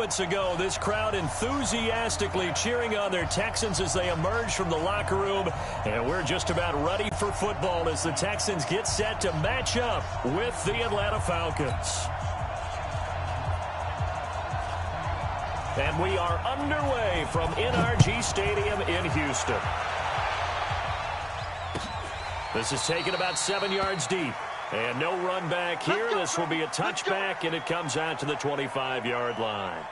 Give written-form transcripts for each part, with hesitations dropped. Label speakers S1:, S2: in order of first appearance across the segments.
S1: moments ago, this crowd enthusiastically cheering on their Texans as they emerge from the locker room. And we're just about ready for football as the Texans get set to match up with the Atlanta Falcons. And we are underway from NRG Stadium in Houston. This is taken about 7 yards deep. And no run back here. This will be a touchback, and it comes out to the 25-yard line.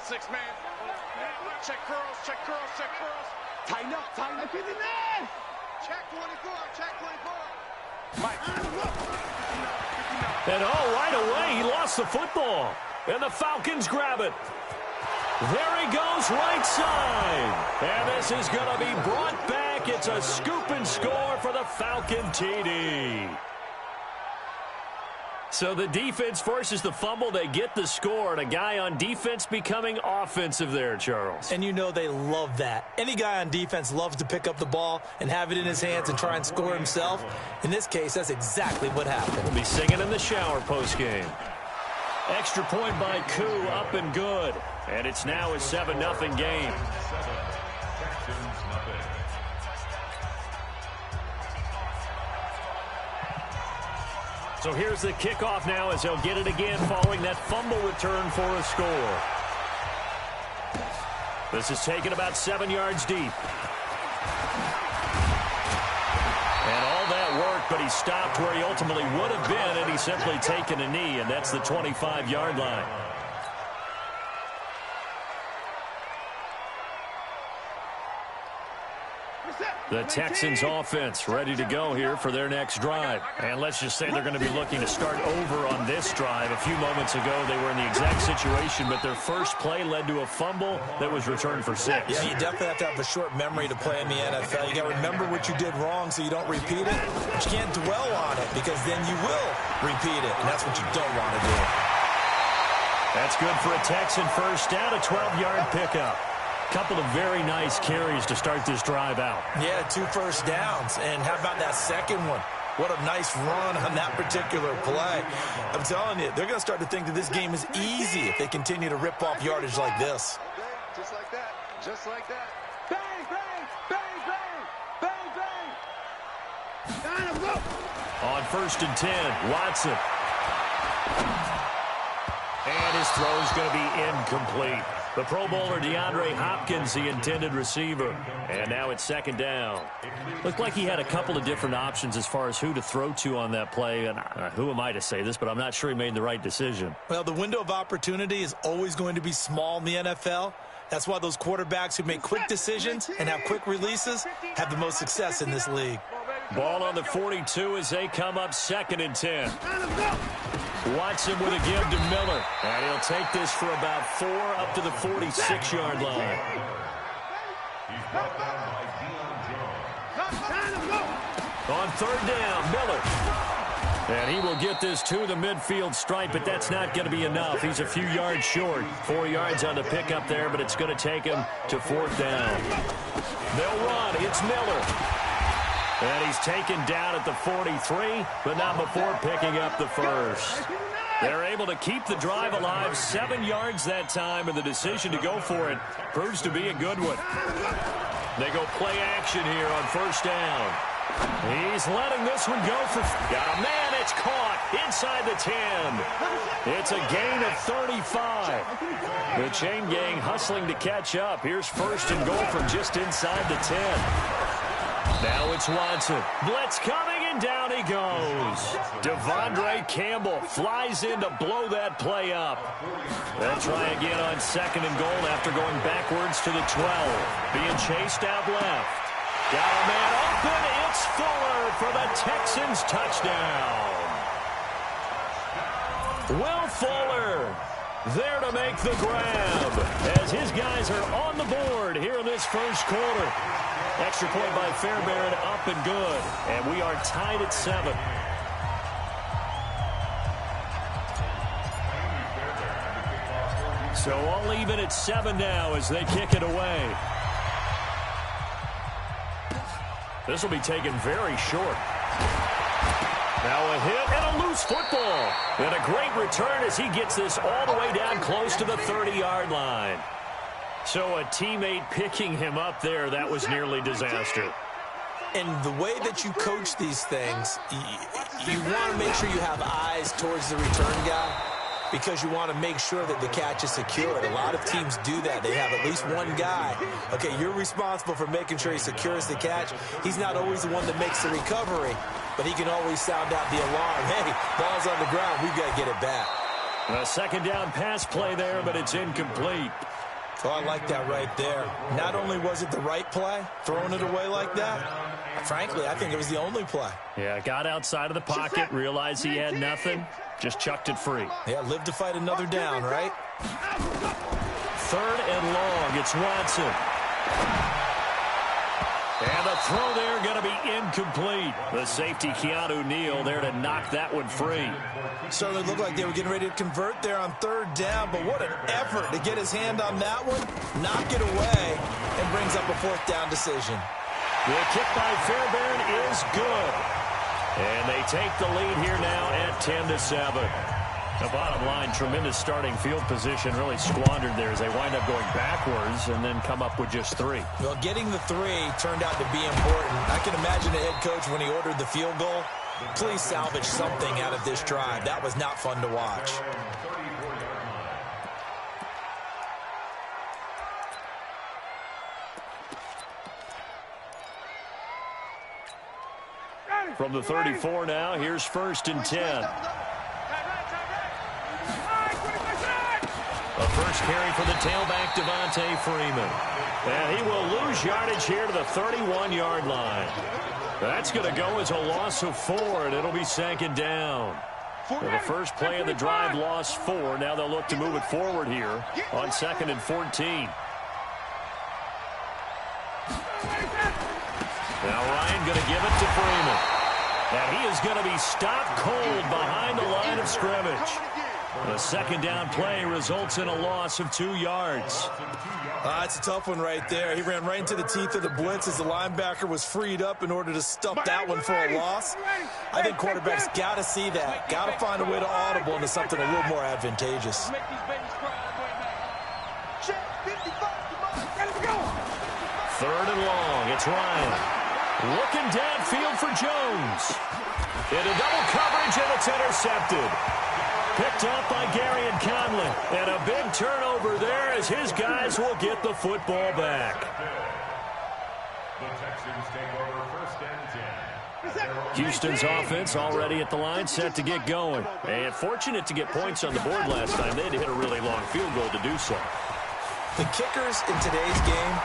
S2: Six man. Check curls, check curls, check curls. Tighten up, tighten up. Check 24, check 24. Mike.
S1: And right away, he lost the football. And the Falcons grab it. There he goes, right side. And this is going to be brought back. It's a scoop and score for the Falcon TD. So the defense forces the fumble. They get the score, and a guy on defense becoming offensive there, Charles.
S3: And you know they love that. Any guy on defense loves to pick up the ball and have it in his hands and try and score himself. In this case, that's exactly what happened.
S1: We'll be singing in the shower postgame. Extra point by Koo, up and good. And it's now a 7-0 game. So here's the kickoff now as they'll get it again following that fumble return for a score. This is taken about 7 yards deep. And all that work, but he stopped where he ultimately would have been, and he's simply taken a knee, and that's the 25-yard line. The Texans offense ready to go here for their next drive. And let's just say they're going to be looking to start over on this drive. A few moments ago, they were in the exact situation, but their first play led to a fumble that was returned for 6.
S3: Yeah, you definitely have to have a short memory to play in the NFL. You got to remember what you did wrong so you don't repeat it. But you can't dwell on it because then you will repeat it, and that's what you don't want to do.
S1: That's good for a Texan first down, a 12-yard pickup. Couple of very nice carries to start this drive out.
S3: Yeah, 2 first downs. And how about that second one? What a nice run on that particular play. I'm telling you, they're going to start to think that this game is easy if they continue to rip off yardage like this.
S2: Just like that. Just like that. Bang, bang, bang, bang, bang, bang.
S1: On 1st and 10, Watson. And his throw is going to be incomplete. The Pro Bowler DeAndre Hopkins, the intended receiver. And now it's 2nd down. Looked like he had a couple of different options as far as who to throw to on that play. And who am I to say this, but I'm not sure he made the right decision.
S3: Well, the window of opportunity is always going to be small in the NFL. That's why those quarterbacks who make quick decisions and have quick releases have the most success in this league.
S1: Ball on the 42 as they come up 2nd and 10. Watson with a give to Miller. And he'll take this for about 4 up to the 46-yard line. On 3rd down, Miller. And he will get this to the midfield stripe, but that's not going to be enough. He's a few yards short. 4 yards on the pickup there, but it's going to take him to 4th down. They'll run. It's Miller. And he's taken down at the 43, but not before picking up the first. They're able to keep the drive alive, 7 yards that time, and the decision to go for it proves to be a good one. They go play action here on 1st down. He's letting this one go for... Got a man, it's caught inside the 10. It's a gain of 35. The chain gang hustling to catch up. Here's 1st and goal from just inside the 10. Now it's Watson. Blitz coming, and down he goes. Devondre Campbell flies in to blow that play up. They'll try again on 2nd and goal after going backwards to the 12. Being chased out left. Got a man open. It's Fuller for the Texans touchdown. Will Fuller there to make the grab as his guys are on the board here in this first quarter. Extra point by Fairbairn, up and good. And we are tied at 7. So all even at 7 now as they kick it away. This will be taken very short. Now a hit and a loose football. And a great return as he gets this all the way down close to the 30-yard line. So a teammate picking him up there, that was nearly disaster.
S3: And the way that you coach these things, you want to make sure you have eyes towards the return guy because you want to make sure that the catch is secured. A lot of teams do that. They have at least one guy. Okay, you're responsible for making sure he secures the catch. He's not always the one that makes the recovery, but he can always sound out the alarm. Hey, ball's on the ground. We've got to get it back.
S1: A second down pass play there, but it's incomplete.
S3: Oh, I like that right there. Not only was it the right play, throwing it away like that, frankly, I think it was the only play.
S1: Yeah, got outside of the pocket, realized he had nothing, just chucked it free.
S3: Yeah, live to fight another down, right?
S1: 3rd and long, it's Watson. And the throw there going to be incomplete. The safety, Keanu Neal, there to knock that one free.
S3: Certainly looked like they were getting ready to convert there on 3rd down, but what an effort to get his hand on that one, knock it away, and brings up a 4th down decision.
S1: The kick by Fairbairn is good. And they take the lead here now at 10-7. The bottom line, tremendous starting field position, really squandered there as they wind up going backwards and then come up with just 3.
S3: Well, getting the 3 turned out to be important. I can imagine the head coach when he ordered the field goal. Please salvage something out of this drive. That was not fun to watch.
S1: From the 34 now, here's 1st and 10. A first carry for the tailback, Devontae Freeman. And he will lose yardage here to the 31-yard line. That's going to go as a loss of 4, and it'll be 2nd down. So the first play of the drive, lost 4. Now they'll look to move it forward here on 2nd and 14. Now Ryan going to give it to Freeman. And he is going to be stopped cold behind the line of scrimmage. The 2nd down play results in a loss of 2 yards.
S3: That's a tough one right there. He ran right into the teeth of the blitz as the linebacker was freed up in order to stop that one for a loss. I think quarterbacks got to see that. Got to find a way to audible into something a little more advantageous.
S1: 3rd and long. It's Ryan. Looking downfield for Jones. Into double coverage, and it's intercepted. Picked up by Gary and Conlon. And a big turnover there as his guys will get the football back.
S4: The Texans take over 1st and 10.
S1: Houston's offense already at the line, set to get going. And fortunate to get points on the board last time. They had to hit a really long field goal to do so.
S3: The kickers in today's game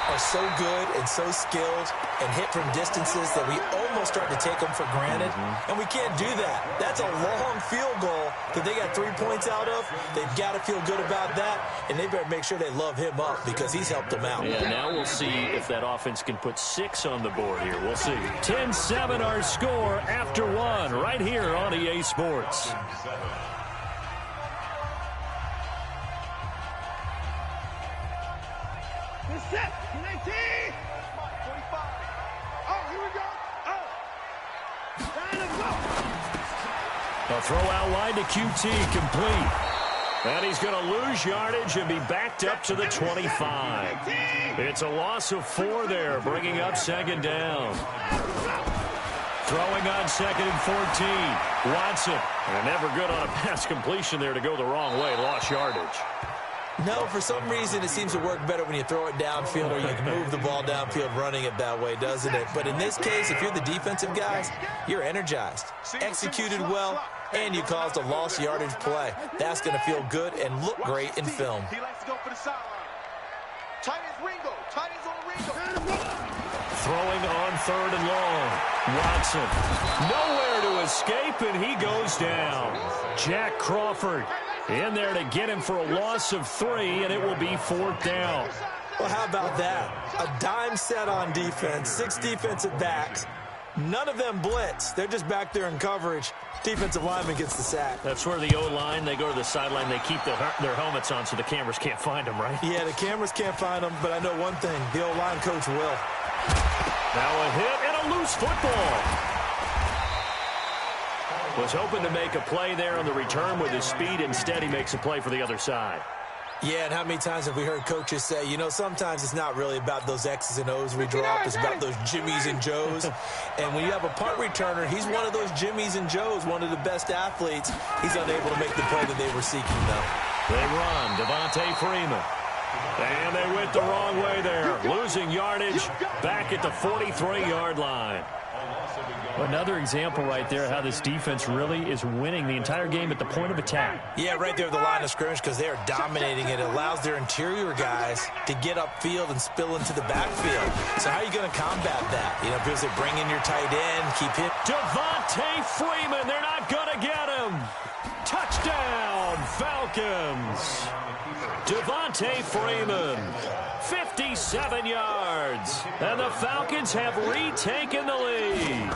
S3: are so good and so skilled and hit from distances that we almost start to take them for granted. And we can't do that. That's a long field goal that they got 3 points out of. They've got to feel good about that, and they better make sure they love him up because he's helped them out.
S1: Yeah, now we'll see if that offense can put 6 on the board here. We'll see. 10-7 our score after 1 right here on EA Sports.
S2: Set. 19. Oh, here we go. Oh.
S1: A throw out wide to QT, complete. And he's going to lose yardage and be backed up to the 25. It's a loss of 4 there, bringing up 2nd down. Throwing on 2nd and 14. Watson. And never good on a pass completion there to go the wrong way. Lost yardage.
S3: No, for some reason it seems to work better when you throw it downfield or you can move the ball downfield running it that way, doesn't it? But in this case, if you're the defensive guys, you're energized, executed well, and you caused a lost yardage play. That's going to feel good and look great in film.
S2: He likes to go for the sideline. Tight as Ringo. Tight as on Ringo.
S1: Throwing on 3rd and long. Watson. Nowhere to escape, and he goes down. Jack Crawford. In there to get him for a loss of 3, and it will be 4th down.
S3: Well, how about that? A dime set on defense, 6 defensive backs. None of them blitz. They're just back there in coverage. Defensive lineman gets the sack.
S1: That's where the O-line, they go to the sideline, they keep their helmets on so the cameras can't find them, right?
S3: Yeah, the cameras can't find them, but I know one thing. The O-line coach will.
S1: Now a hit and a loose football. Was hoping to make a play there on the return with his speed. Instead, he makes a play for the other side.
S3: Yeah, and how many times have we heard coaches say, you know, sometimes it's not really about those X's and O's we drop. It's about those Jimmies and Joes. And when you have a punt returner, he's one of those Jimmies and Joes, one of the best athletes. He's unable to make the play that they were seeking, though.
S1: They run. Devontae Freeman. And they went the wrong way there. Losing yardage back at the 43-yard line. Another example right there how this defense really is winning the entire game at the point of attack.
S3: Yeah, right there at the line of scrimmage because they are dominating it. It allows their interior guys to get upfield and spill into the backfield. So how are you going to combat that? You know, people say bring in your tight end, keep him.
S1: Devontae Freeman, they're not going to get him. Touchdown, Falcons. Devontae Freeman, 57 yards. And the Falcons have retaken the lead.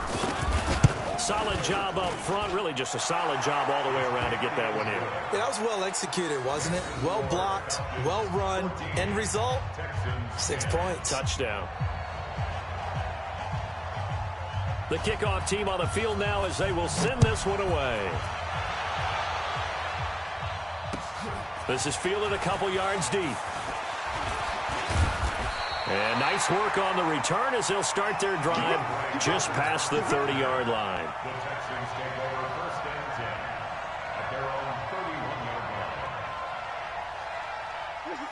S1: Solid job up front. Really just a solid job all the way around to get that one in.
S3: Yeah, that was well executed, wasn't it? Well blocked, well run. End result, 6 points.
S1: Touchdown. The kickoff team on the field now as they will send this one away. This is fielded a couple yards deep. And nice work on the return as they'll start their drive just past the 30-yard line.
S4: The Texans take over 1st and 10 at their own 31-yard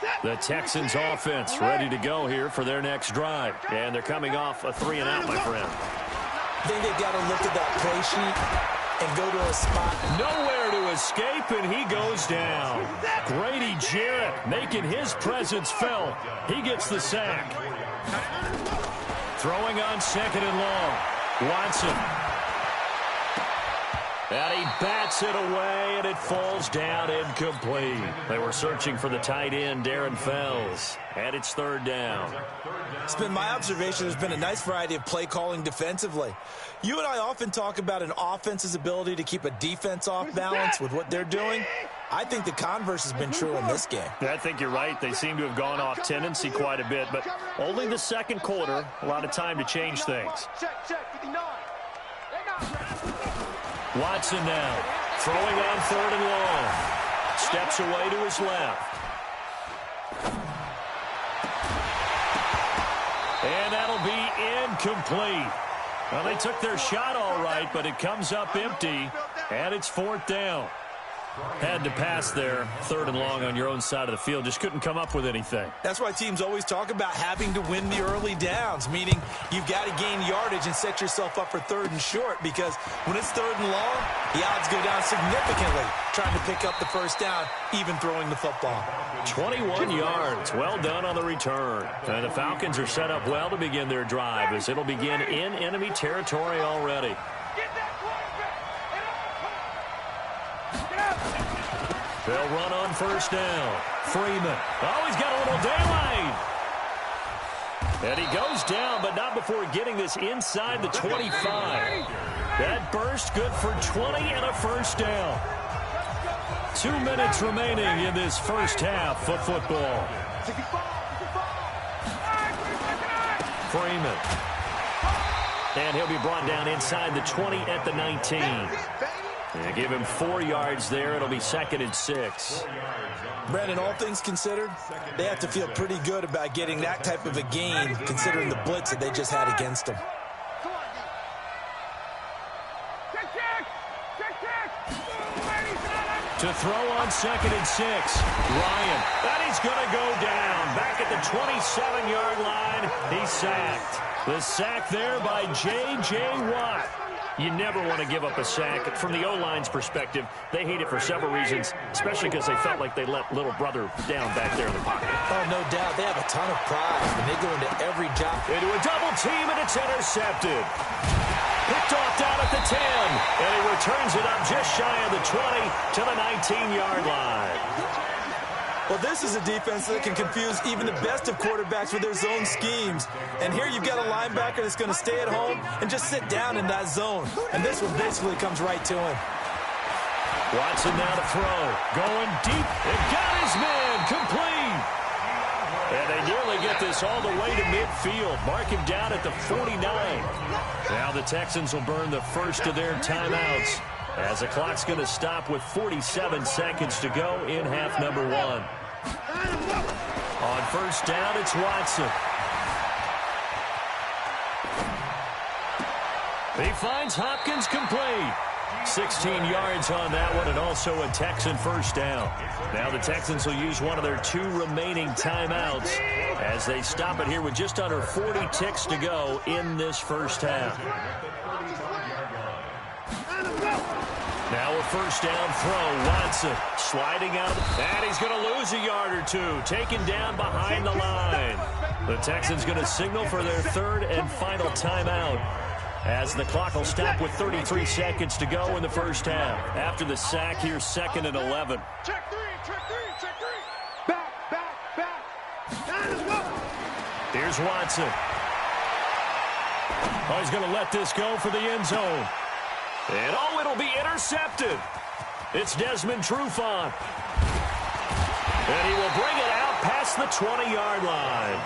S4: line.
S1: The Texans offense ready to go here for their next drive. And they're coming off a 3-and-out, my friend.
S3: I think they've got to look at that play sheet and go to a spot.
S1: Nowhere to escape, and he goes down. Grady Jarrett making his presence felt. He gets the sack. Throwing on 2nd and long. Watson. And he bats it away, and it falls down incomplete. They were searching for the tight end, Darren Fells. And it's 3rd down.
S3: It's been my observation there's been a nice variety of play calling defensively. You and I often talk about an offense's ability to keep a defense off balance with what they're doing. I think the converse has been true in this game.
S1: I think you're right. They seem to have gone off tendency quite a bit, but only the second quarter, a lot of time to change things. Watson now, throwing on 3rd and long. Steps away to his left. And that'll be incomplete. Well, they took their shot all right, but it comes up empty, and it's 4th down. Had to pass there, 3rd and long on your own side of the field. Just couldn't come up with anything.
S3: That's why teams always talk about having to win the early downs, meaning you've got to gain yardage and set yourself up for 3rd and short, because when it's 3rd and long, the odds go down significantly trying to pick up the 1st down, even throwing the football.
S1: 21 yards. Well done on the return. And the Falcons are set up well to begin their drive as it'll begin in enemy territory already. They'll run on 1st down. Freeman. Oh, he's got a little daylight. And he goes down, but not before getting this inside the 25. That burst good for 20 and a 1st down. 2 minutes remaining in this first half of football. Freeman. And he'll be brought down inside the 20 at the 19. And give him 4 yards there. It'll be 2nd and 6.
S3: Brandon, all things considered, they have to feel pretty good about getting that type of a gain, considering the blitz that they just had against them.
S1: To throw on 2nd and 6. Ryan. And he's going to go down. Back at the 27-yard line. He's sacked. The sack there by J.J. Watt. You never want to give up a sack. From the O-line's perspective, they hate it for several reasons, especially because they felt like they let little brother down back there in the pocket.
S3: Oh, no doubt. They have a ton of pride, and they go into every job.
S1: Into a double team, and it's intercepted. Picked off down at the 10. And he returns it up just shy of the 20 to the 19-yard line.
S3: Well, this is a defense that can confuse even the best of quarterbacks with their zone schemes. And here you've got a linebacker that's going to stay at home and just sit down in that zone. And this one basically comes right to him.
S1: Watson now to throw. Going deep. And got his man complete. And they nearly get this all the way to midfield. Mark him down at the 49. Now the Texans will burn the first of their timeouts, as the clock's going to stop with 47 seconds to go in half number 1. On first down, it's Watson. He finds Hopkins complete. 16 yards on that one, and also a Texan first down. Now the Texans will use one of their 2 remaining timeouts as they stop it here with just under 40 ticks to go in this first half. Now a first down throw. Watson sliding out, and he's going to lose a yard or 2. Taken down behind the line. The Texans going to signal for their 3rd and final timeout, as the clock will stop with 33 seconds to go in the first half. After the sack, here's 2nd and 11.
S2: Check 3, check 3, check 3. Back. Let's go.
S1: Here's Watson. Oh, he's going to let this go for the end zone. And oh, it'll be intercepted. It's Desmond Trufant. And he will bring it out past the 20-yard line.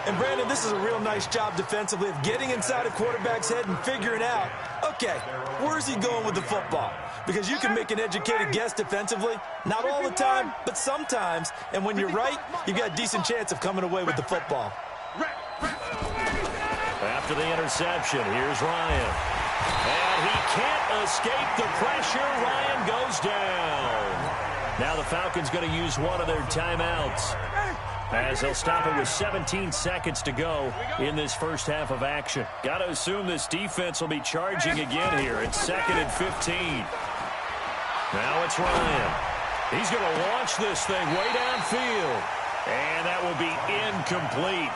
S3: And, Brandon, this is a real nice job defensively of getting inside a quarterback's head and figuring out, okay, where's he going with the football? Because you can make an educated guess defensively. Not all the time, but sometimes. And when you're right, you've got a decent chance of coming away with the football.
S1: After the interception, here's Ryan. And he can't escape the pressure. Ryan goes down. Now the Falcons going to use one of their timeouts, as they'll stop it with 17 seconds to go in this first half of action. Got to assume this defense will be charging again here. It's 2nd and 15. Now it's Ryan. He's going to launch this thing way downfield. And that will be incomplete.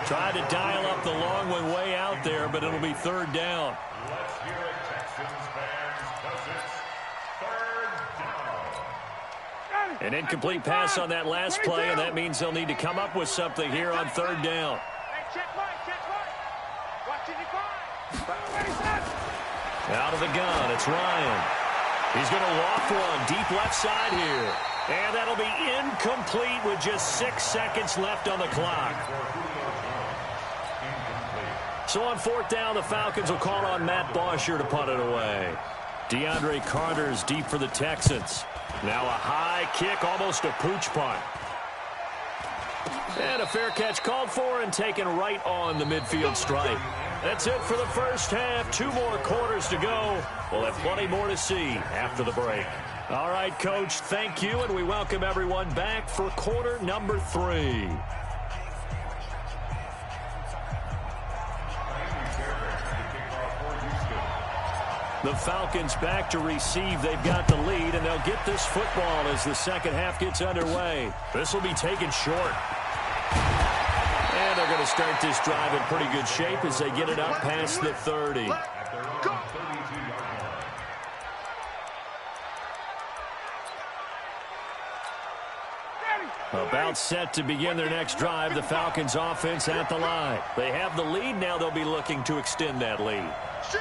S1: Tried to dial up the long one way out there, but it'll be 3rd down.
S4: Let's hear it, Texans fans, because it's 3rd down.
S1: An incomplete pass on that last play, and that means they'll need to come up with something here on 3rd down. Out of the gun, it's Ryan. He's going to loft one deep left side here. And that'll be incomplete with just 6 seconds left on the clock. So on 4th down, the Falcons will call on Matt Bosher to punt it away. DeAndre Carter's deep for the Texans. Now a high kick, almost a pooch punt. And a fair catch called for and taken right on the midfield stripe. That's it for the first half. 2 more quarters to go. We'll have plenty more to see after the break. All right, Coach, thank you, and we welcome everyone back for quarter number 3. The Falcons back to receive. They've got the lead, and they'll get this football as the second half gets underway. This will be taken short. And they're going to start this drive in pretty good shape as they get it up past the 30. About set to begin their next drive, the Falcons offense at the line. They have the lead. Now they'll be looking to extend that lead.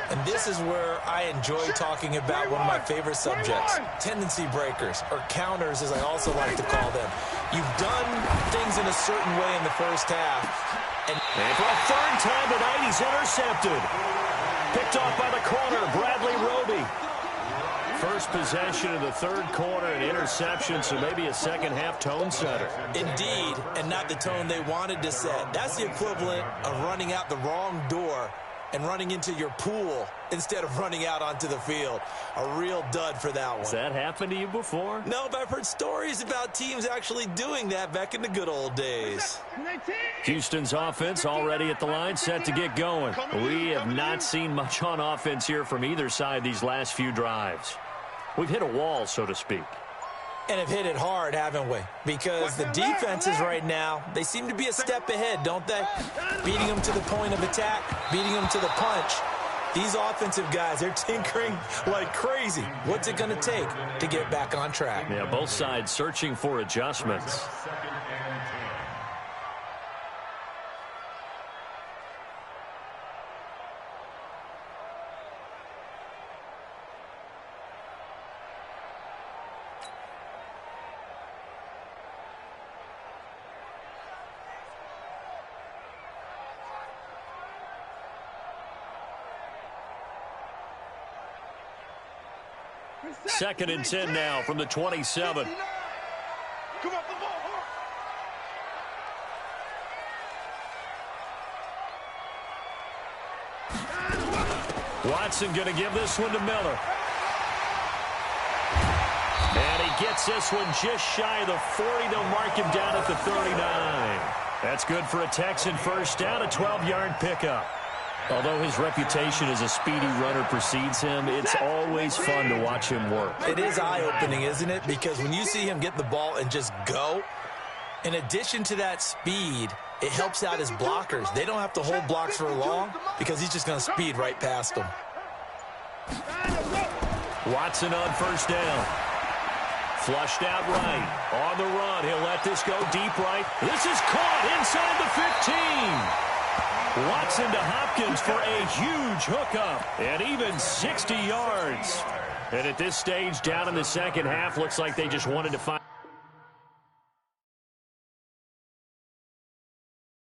S3: And this is where I enjoy talking about one of my favorite subjects, tendency breakers, or counters as I also like to call them. You've done things in a certain way in the first half. And
S1: for a 3rd time tonight, he's intercepted. Picked off by the corner, Bradley Roby. First possession of the 3rd quarter, an interception, so maybe a second half tone setter.
S3: Indeed, and not the tone they wanted to set. That's the equivalent of running out the wrong door and running into your pool instead of running out onto the field. A real dud for that one.
S1: Has that happened to you before?
S3: No, but I've heard stories about teams actually doing that back in the good old days.
S1: Houston's offense already at the line, set to get going. We have not seen much on offense here from either side these last few drives. We've hit a wall, so to speak.
S3: And have hit it hard, haven't we? Because the defenses right now, they seem to be a step ahead, don't they? Beating them to the point of attack, beating them to the punch. These offensive guys, they're tinkering like crazy. What's it going to take to get back on track?
S1: Yeah, both sides searching for adjustments. Second and 10 now from the 27.
S2: Come on, come on.
S1: Watson going to give this one to Miller. And he gets this one just shy of the 40. They'll mark him down at the 39. That's good for a Texan first down, a 12-yard pickup. Although his reputation as a speedy runner precedes him, it's always fun to watch him work.
S3: It is eye-opening, isn't it? Because when you see him get the ball and just go, in addition to that speed, it helps out his blockers. They don't have to hold blocks for long because he's just going to speed right past them.
S1: Watson on first down. Flushed out right. On the run. He'll let this go deep right. This is caught inside the 15. Watson to Hopkins for a huge hookup. And even 60 yards. And at this stage, down in the second half, looks like they just wanted to find...